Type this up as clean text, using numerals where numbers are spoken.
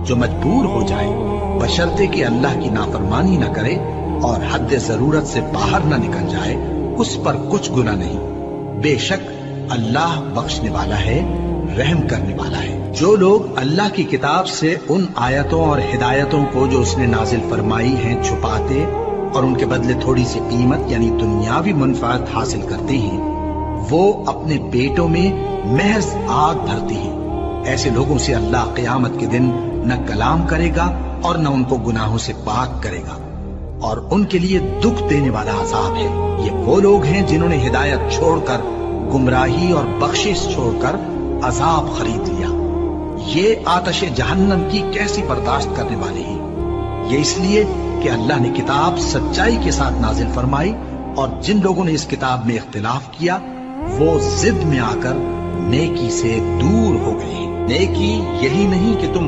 جو مجبور ہو جائے بشرطے کہ اللہ کی نافرمانی نہ کرے اور حد ضرورت سے باہر نہ نکل جائے، اس پر کچھ گناہ نہیں۔ بے شک اللہ بخشنے والا ہے، رحم کرنے والا ہے۔ جو لوگ اللہ کی کتاب سے ان آیتوں اور ہدایتوں کو جو اس نے نازل فرمائی ہیں چھپاتے اور ان کے بدلے تھوڑی سی قیمت یعنی دنیاوی منفعت حاصل کرتے ہیں، وہ اپنے پیٹوں میں محض آگ بھرتے ہیں۔ ایسے لوگوں سے اللہ قیامت کے دن نہ کلام کرے گا اور نہ ان کو گناہوں سے پاک کرے گا، اور ان کے لیے دکھ دینے والا عذاب ہے۔ یہ وہ لوگ ہیں جنہوں نے ہدایت چھوڑ کر گمراہی اور بخشش چھوڑ کر عذاب خرید لیا۔ یہ آتش جہنم کی کیسی برداشت کرنے والے ہیں۔ یہ اس لیے کہ اللہ نے کتاب سچائی کے ساتھ نازل فرمائی، اور جن لوگوں نے اس کتاب میں اختلاف کیا وہ ضد میں آ کر نیکی سے دور ہو گئے ہیں۔ نیکی یہی نہیں کہ تم